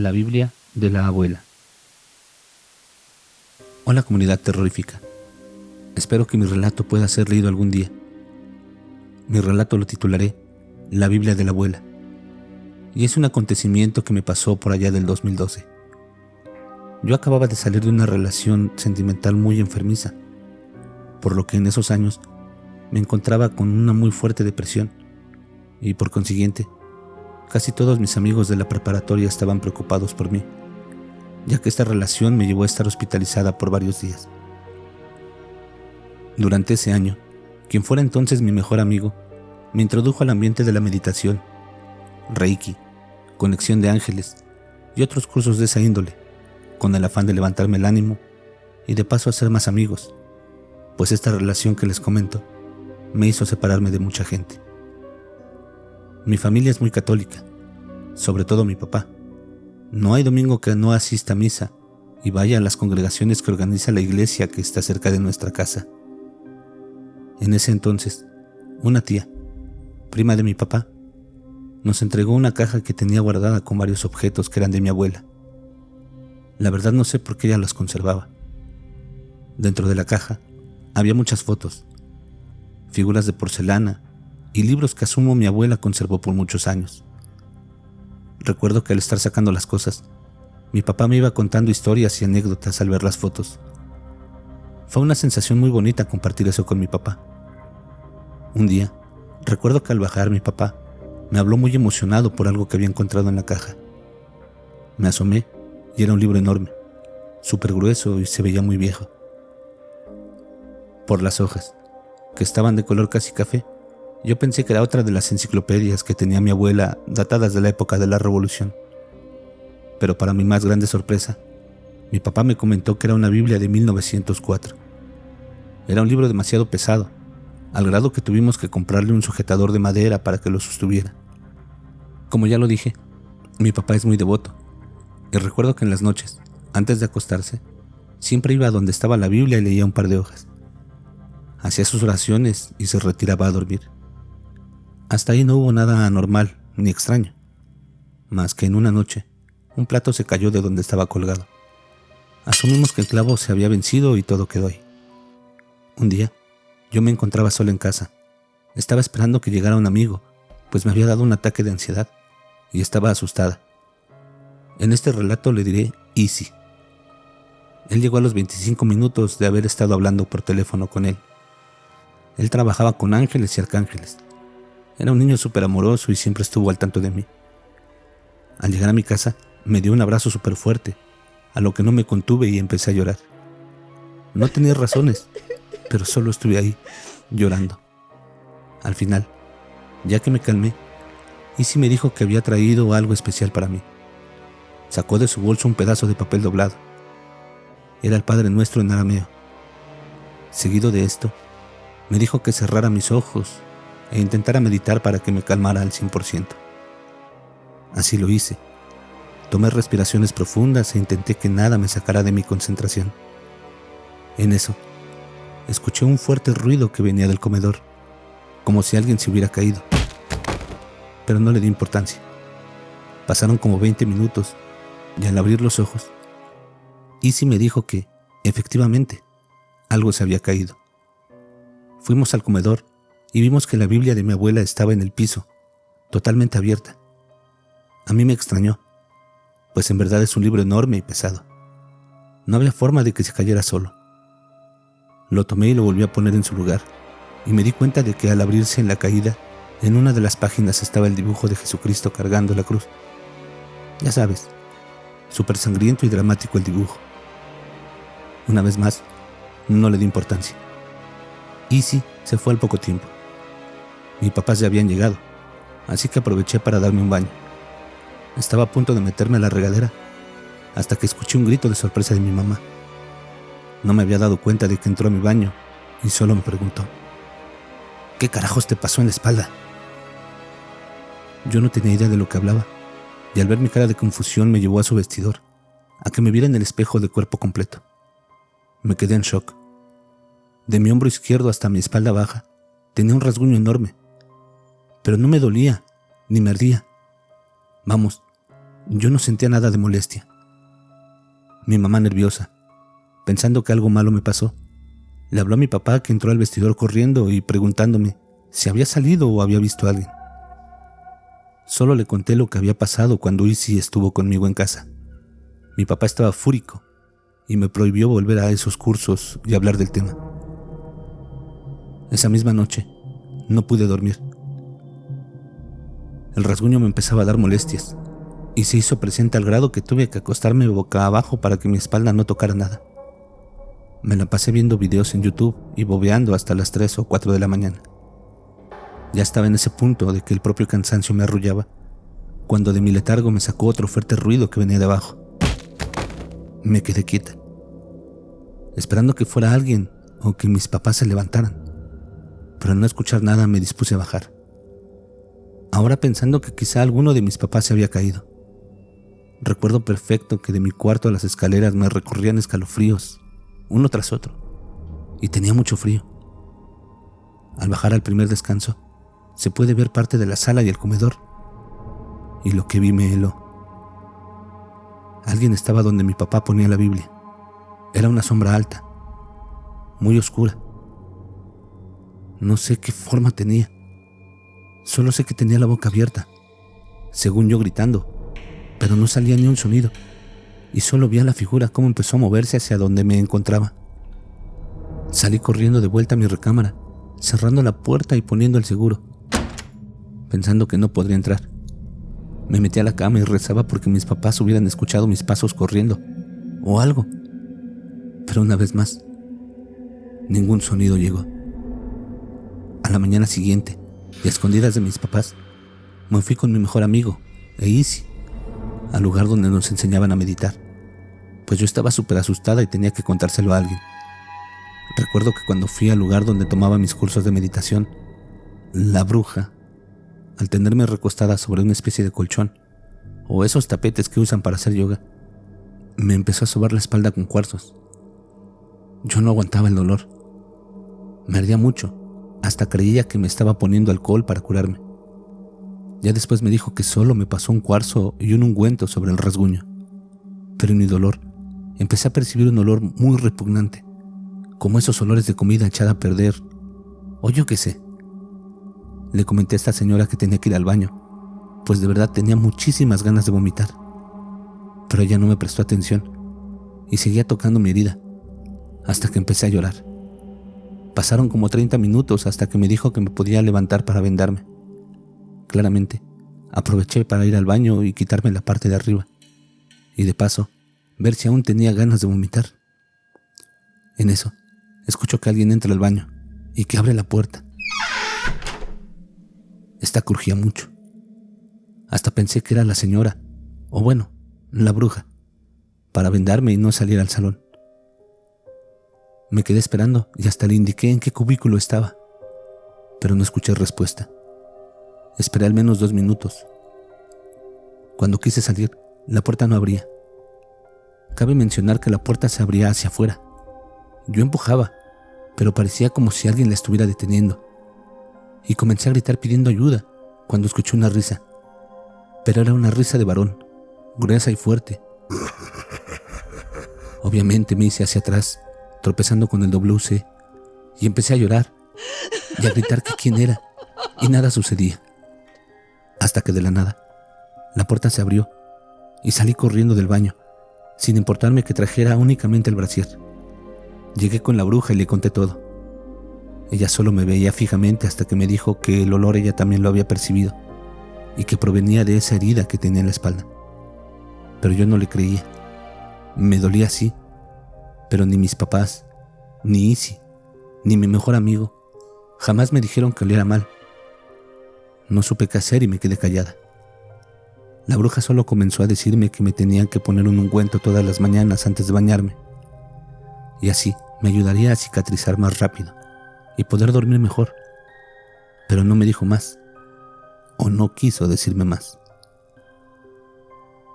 La Biblia de la abuela. Hola comunidad terrorífica. Espero que mi relato pueda ser leído algún día. Mi relato lo titularé La Biblia de la abuela. Y es un acontecimiento que me pasó por allá del 2012. Yo acababa de salir de una relación sentimental muy enfermiza, por lo que en esos años me encontraba con una muy fuerte depresión y por consiguiente casi todos mis amigos de la preparatoria estaban preocupados por mí, ya que esta relación me llevó a estar hospitalizada por varios días. Durante ese año, quien fuera entonces mi mejor amigo, me introdujo al ambiente de la meditación, Reiki, conexión de ángeles y otros cursos de esa índole, con el afán de levantarme el ánimo y de paso hacer más amigos, pues esta relación que les comento me hizo separarme de mucha gente. Mi familia es muy católica, sobre todo mi papá. No hay domingo que no asista a misa y vaya a las congregaciones que organiza la iglesia que está cerca de nuestra casa. En ese entonces, una tía, prima de mi papá, nos entregó una caja que tenía guardada con varios objetos que eran de mi abuela. La verdad no sé por qué ella los conservaba. Dentro de la caja había muchas fotos, figuras de porcelana y libros que asumo mi abuela conservó por muchos años. Recuerdo que al estar sacando las cosas, mi papá me iba contando historias y anécdotas al ver las fotos. Fue una sensación muy bonita compartir eso con mi papá. Un día, recuerdo que al bajar mi papá me habló muy emocionado por algo que había encontrado en la caja. Me asomé y era un libro enorme, súper grueso y se veía muy viejo. Por las hojas, que estaban de color casi café, yo pensé que era otra de las enciclopedias que tenía mi abuela datadas de la época de la Revolución. Pero para mi más grande sorpresa, mi papá me comentó que era una Biblia de 1904. Era un libro demasiado pesado, al grado que tuvimos que comprarle un sujetador de madera para que lo sostuviera. Como ya lo dije, mi papá es muy devoto, y recuerdo que en las noches, antes de acostarse, siempre iba a donde estaba la Biblia y leía un par de hojas. Hacía sus oraciones y se retiraba a dormir. Hasta ahí no hubo nada anormal ni extraño, más que en una noche un plato se cayó de donde estaba colgado. Asumimos que el clavo se había vencido y todo quedó ahí. Un día, yo me encontraba solo en casa. Estaba esperando que llegara un amigo, pues me había dado un ataque de ansiedad y estaba asustada. En este relato le diré Easy. Él llegó a los 25 minutos de haber estado hablando por teléfono con él. Él trabajaba con ángeles y arcángeles. Era un niño súper amoroso y siempre estuvo al tanto de mí. Al llegar a mi casa, me dio un abrazo súper fuerte, a lo que no me contuve y empecé a llorar. No tenía razones, pero solo estuve ahí, llorando. Al final, ya que me calmé, Izzy me dijo que había traído algo especial para mí. Sacó de su bolso un pedazo de papel doblado. Era el Padre Nuestro en arameo. Seguido de esto, me dijo que cerrara mis ojos e intentara meditar para que me calmara al 100%. Así lo hice. Tomé respiraciones profundas e intenté que nada me sacara de mi concentración. En eso, escuché un fuerte ruido que venía del comedor, como si alguien se hubiera caído. Pero no le di importancia. Pasaron como 20 minutos y al abrir los ojos, Izzy me dijo que, efectivamente, algo se había caído. Fuimos al comedor y vimos que la Biblia de mi abuela estaba en el piso, totalmente abierta. A mí me extrañó, pues en verdad es un libro enorme y pesado. No había forma de que se cayera solo. Lo tomé y lo volví a poner en su lugar, y me di cuenta de que al abrirse en la caída, en una de las páginas estaba el dibujo de Jesucristo cargando la cruz. Ya sabes, súper sangriento y dramático el dibujo. Una vez más, no le di importancia. Izzy se fue al poco tiempo. Mis papás ya habían llegado, así que aproveché para darme un baño. Estaba a punto de meterme a la regadera, hasta que escuché un grito de sorpresa de mi mamá. No me había dado cuenta de que entró a mi baño y solo me preguntó: ¿qué carajos te pasó en la espalda? Yo no tenía idea de lo que hablaba, y al ver mi cara de confusión me llevó a su vestidor, a que me viera en el espejo de cuerpo completo. Me quedé en shock. De mi hombro izquierdo hasta mi espalda baja tenía un rasguño enorme, pero no me dolía ni me ardía. Vamos, Yo no sentía nada de molestia. Mi mamá, nerviosa, pensando que algo malo me pasó, le habló a mi papá, que entró al vestidor corriendo y preguntándome si había salido o había visto a alguien. Solo le conté lo que había pasado cuando Izzy estuvo conmigo en casa. Mi papá estaba fúrico y me prohibió volver a esos cursos y hablar del tema. Esa misma noche no pude dormir. El rasguño me empezaba a dar molestias y se hizo presente al grado que tuve que acostarme boca abajo para que mi espalda no tocara nada. Me la pasé viendo videos en YouTube y bobeando hasta las 3 o 4 de la mañana. Ya estaba en ese punto de que el propio cansancio me arrullaba, cuando de mi letargo me sacó otro fuerte ruido que venía de abajo. Me quedé quieta, esperando que fuera alguien o que mis papás se levantaran, pero al no escuchar nada me dispuse a bajar, ahora pensando que quizá alguno de mis papás se había caído. Recuerdo perfecto que de mi cuarto a las escaleras me recorrían escalofríos, uno tras otro, y tenía mucho frío. Al bajar al primer descanso, se puede ver parte de la sala y el comedor, y lo que vi me heló. Alguien estaba donde mi papá ponía la Biblia. Era una sombra alta, muy oscura. No sé qué forma tenía, solo sé que tenía la boca abierta, según yo gritando, pero no salía ni un sonido, y solo vi a la figura cómo empezó a moverse hacia donde me encontraba. Salí corriendo de vuelta a mi recámara, cerrando la puerta y poniendo el seguro, pensando que no podría entrar. Me metí a la cama y rezaba porque mis papás hubieran escuchado mis pasos corriendo, o algo. Pero una vez más, ningún sonido llegó. A la mañana siguiente, y a escondidas de mis papás, me fui con mi mejor amigo, Izzy, al lugar donde nos enseñaban a meditar, pues yo estaba súper asustada y tenía que contárselo a alguien. Recuerdo que cuando fui al lugar donde tomaba mis cursos de meditación, la bruja, al tenerme recostada sobre una especie de colchón, o esos tapetes que usan para hacer yoga, me empezó a sobar la espalda con cuarzos. Yo no aguantaba el dolor. Me ardía mucho, hasta creía que me estaba poniendo alcohol para curarme. Ya después me dijo que solo me pasó un cuarzo y un ungüento sobre el rasguño. Pero en mi dolor, empecé a percibir un olor muy repugnante, como esos olores de comida echada a perder, o yo qué sé. Le comenté a esta señora que tenía que ir al baño, pues de verdad tenía muchísimas ganas de vomitar. Pero ella no me prestó atención y seguía tocando mi herida, hasta que empecé a llorar. Pasaron como 30 minutos hasta que me dijo que me podía levantar para vendarme. Claramente, aproveché para ir al baño y quitarme la parte de arriba, y de paso, ver si aún tenía ganas de vomitar. En eso, escucho que alguien entra al baño y que abre la puerta. Esta crujía mucho. Hasta pensé que era la señora, o bueno, la bruja, para vendarme y no salir al salón. Me quedé esperando y hasta le indiqué en qué cubículo estaba, pero no escuché respuesta. Esperé al menos 2 minutos. Cuando quise salir, la puerta no abría. Cabe mencionar que la puerta se abría hacia afuera. Yo empujaba, pero parecía como si alguien la estuviera deteniendo. Y comencé a gritar pidiendo ayuda cuando escuché una risa. Pero era una risa de varón, gruesa y fuerte. Obviamente me hice hacia atrás, tropezando con el WC, y empecé a llorar y a gritar que quién era, y nada sucedía. Hasta que de la nada, la puerta se abrió y salí corriendo del baño, sin importarme que trajera únicamente el brasier. Llegué con la bruja y le conté todo. Ella solo me veía fijamente hasta que me dijo que el olor ella también lo había percibido y que provenía de esa herida que tenía en la espalda. Pero yo no le creía. Me dolía así, pero ni mis papás, ni Izzy, ni mi mejor amigo jamás me dijeron que oliera mal. No supe qué hacer y me quedé callada. La bruja solo comenzó a decirme que me tenían que poner un ungüento todas las mañanas antes de bañarme, y así me ayudaría a cicatrizar más rápido y poder dormir mejor. Pero no me dijo más, o no quiso decirme más.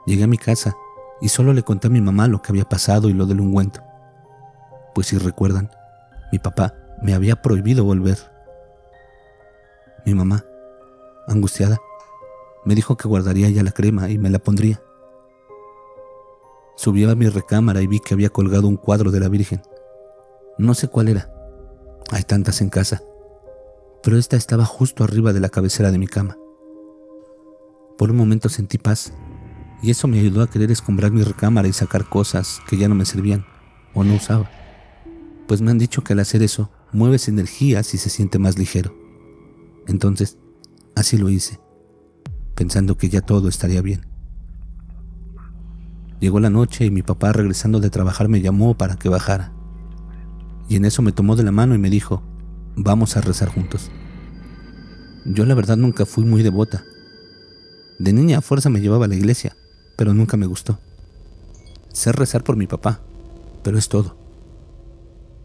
Llegué a mi casa y solo le conté a mi mamá lo que había pasado y lo del ungüento. Pues si recuerdan, mi papá me había prohibido volver. Mi mamá, angustiada, me dijo que guardaría ya la crema y me la pondría, Subí a mi recámara y vi que había colgado un cuadro de la Virgen. No sé cuál era. Hay tantas en casa. Pero esta estaba justo arriba de la cabecera de mi cama. Por un momento sentí paz, y eso me ayudó a querer escombrar mi recámara y sacar cosas que ya no me servían o no usaba. Pues me han dicho que al hacer eso, mueves energías y se siente más ligero. Entonces, así lo hice, pensando que ya todo estaría bien. Llegó la noche y mi papá, regresando de trabajar, me llamó para que bajara. Y en eso me tomó de la mano y me dijo: vamos a rezar juntos. Yo la verdad nunca fui muy devota. De niña a fuerza me llevaba a la iglesia, pero nunca me gustó. Sé rezar por mi papá, pero es todo.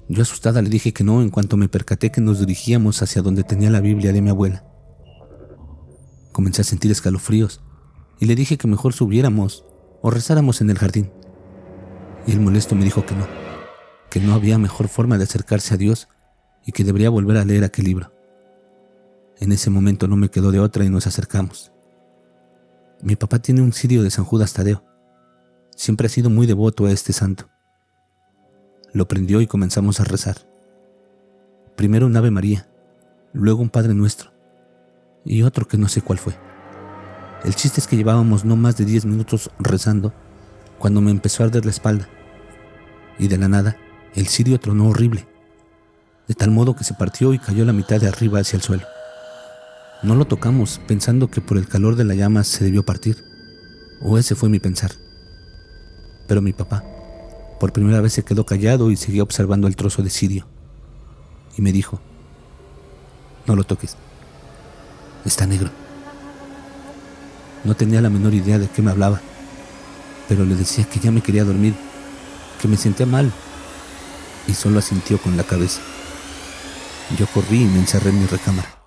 Yo asustada le dije que no en cuanto me percaté que nos dirigíamos hacia donde tenía la Biblia de mi abuela. Comencé a sentir escalofríos y le dije que mejor subiéramos o rezáramos en el jardín. Y el molesto me dijo que no había mejor forma de acercarse a Dios y que debería volver a leer aquel libro. En ese momento no me quedó de otra y nos acercamos. Mi papá tiene un cirio de San Judas Tadeo. Siempre ha sido muy devoto a este santo. Lo prendió y comenzamos a rezar. Primero un Ave María, luego un Padre Nuestro y otro que no sé cuál fue. El chiste es que llevábamos no más de 10 minutos rezando cuando me empezó a arder la espalda y de la nada el cirio tronó horrible, de tal modo que se partió y cayó la mitad de arriba hacia el suelo. No lo tocamos pensando que por el calor de la llama se debió partir, o ese fue mi pensar. Pero mi papá por primera vez se quedó callado y seguía observando el trozo de cirio. Y me dijo: no lo toques, está negro. No tenía la menor idea de qué me hablaba, pero le decía que ya me quería dormir, que me sentía mal, y solo asintió con la cabeza. Yo corrí y me encerré en mi recámara.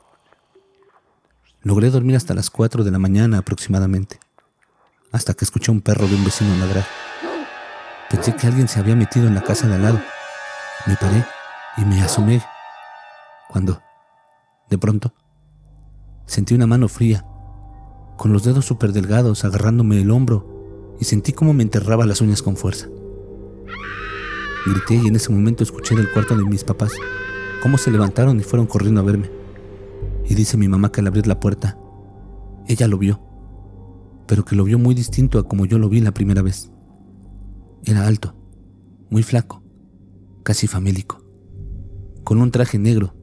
Logré dormir hasta las 4 de la mañana aproximadamente, hasta que escuché a un perro de un vecino ladrar. Pensé que alguien se había metido en la casa de al lado. Me paré y me asomé, cuando, de pronto, sentí una mano fría, con los dedos súper delgados agarrándome el hombro, y sentí cómo me enterraba las uñas con fuerza. Grité y en ese momento escuché del cuarto de mis papás cómo se levantaron y fueron corriendo a verme. Y dice mi mamá que al abrir la puerta, ella lo vio, pero que lo vio muy distinto a como yo lo vi la primera vez. Era alto, muy flaco, casi famélico, con un traje negro,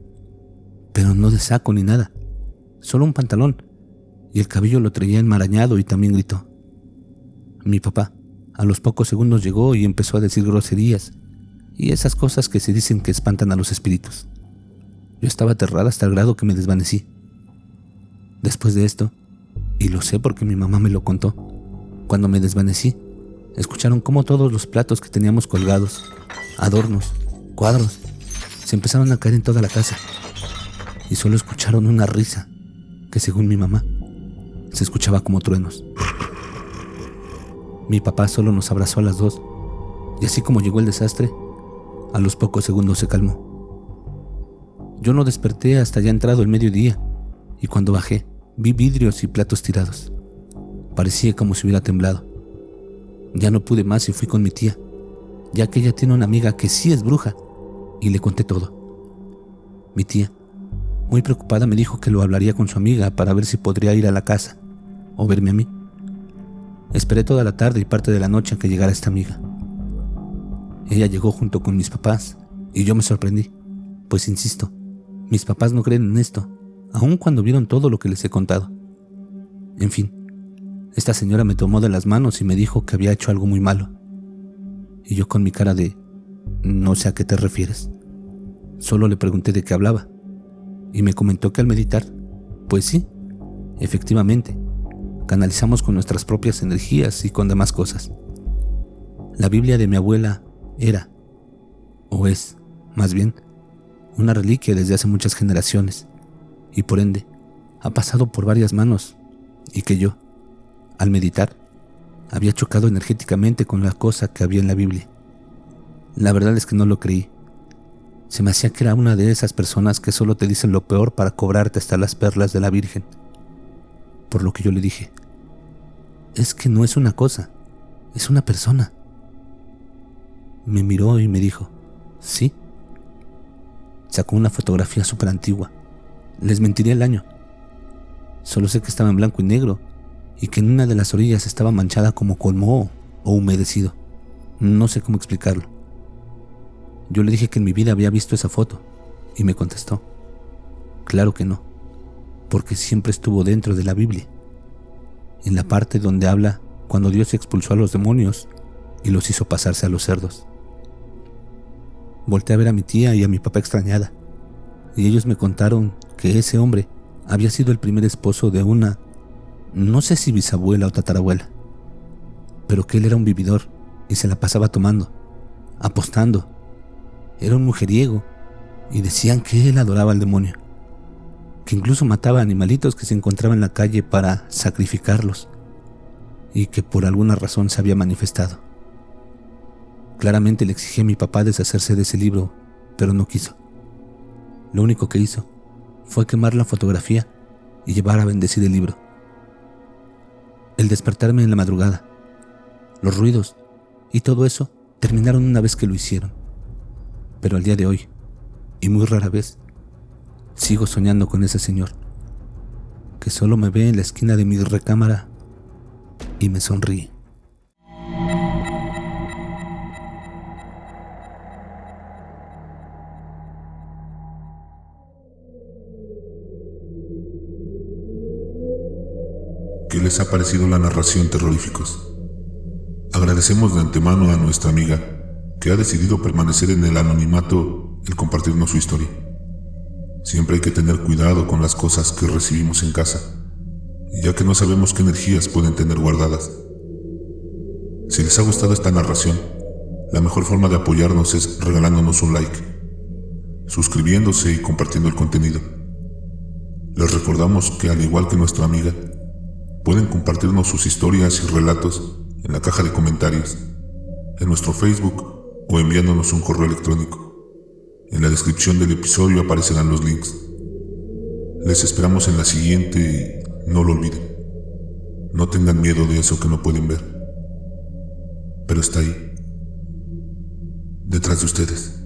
pero no de saco ni nada, solo un pantalón, y el cabello lo traía enmarañado, y también gritó. Mi papá a los pocos segundos llegó y empezó a decir groserías y esas cosas que se dicen que espantan a los espíritus. Yo estaba aterrada hasta el grado que me desvanecí. Después de esto, y lo sé porque mi mamá me lo contó, cuando me desvanecí, escucharon cómo todos los platos que teníamos colgados, adornos, cuadros, se empezaron a caer en toda la casa, y solo escucharon una risa que, según mi mamá, se escuchaba como truenos. Mi papá solo nos abrazó a las dos, y así como llegó el desastre, a los pocos segundos se calmó. Yo no desperté hasta ya entrado el mediodía, y cuando bajé, vi vidrios y platos tirados. Parecía como si hubiera temblado. Ya no pude más y fui con mi tía, ya que ella tiene una amiga que sí es bruja, y le conté todo. Mi tía, muy preocupada, me dijo que lo hablaría con su amiga para ver si podría ir a la casa o verme a mí. Esperé toda la tarde y parte de la noche a que llegara esta amiga. Ella llegó junto con mis papás y yo me sorprendí, pues insisto, mis papás no creen en esto, aun cuando vieron todo lo que les he contado. En fin, esta señora me tomó de las manos y me dijo que había hecho algo muy malo. Y yo, con mi cara de no sé a qué te refieres, solo le pregunté de qué hablaba. Y me comentó que al meditar, pues sí, efectivamente, canalizamos con nuestras propias energías y con demás cosas. La Biblia de mi abuela era, o es, más bien, una reliquia desde hace muchas generaciones, y por ende, ha pasado por varias manos, y que yo, al meditar, había chocado energéticamente con la cosa que había en la Biblia. La verdad es que no lo creí. Se me hacía que era una de esas personas que solo te dicen lo peor para cobrarte hasta las perlas de la Virgen. Por lo que yo le dije, es que no es una cosa, es una persona, Me miró y me dijo, ¿sí? Sacó una fotografía súper antigua. Les mentiría el año. Solo sé que estaba en blanco y negro y que en una de las orillas estaba manchada como con moho o humedecido. No sé cómo explicarlo. Yo le dije que en mi vida había visto esa foto y me contestó, claro que no, porque siempre estuvo dentro de la Biblia, en la parte donde habla cuando Dios expulsó a los demonios y los hizo pasarse a los cerdos. Volté a ver a mi tía y a mi papá extrañada, y ellos me contaron que ese hombre había sido el primer esposo de una, no sé si bisabuela o tatarabuela, pero que él era un vividor y se la pasaba tomando, apostando. Era un mujeriego y decían que él adoraba al demonio, que incluso mataba animalitos que se encontraban en la calle para sacrificarlos y que por alguna razón se había manifestado. Claramente le exigí a mi papá deshacerse de ese libro, pero no quiso. Lo único que hizo fue quemar la fotografía y llevar a bendecir el libro. El despertarme en la madrugada, los ruidos y todo eso terminaron una vez que lo hicieron. Pero al día de hoy, y muy rara vez, sigo soñando con ese señor, que solo me ve en la esquina de mi recámara y me sonríe. ¿Qué les ha parecido la narración, terroríficos? Agradecemos de antemano a nuestra amiga que ha decidido permanecer en el anonimato el compartirnos su historia. Siempre hay que tener cuidado con las cosas que recibimos en casa, ya que no sabemos qué energías pueden tener guardadas. Si les ha gustado esta narración, la mejor forma de apoyarnos es regalándonos un like, suscribiéndose y compartiendo el contenido. Les recordamos que, al igual que nuestra amiga, pueden compartirnos sus historias y relatos en la caja de comentarios, en nuestro Facebook o enviándonos un correo electrónico. En la descripción del episodio aparecerán los links. Les esperamos en la siguiente y no lo olviden. No tengan miedo de eso que no pueden ver, pero está ahí, detrás de ustedes.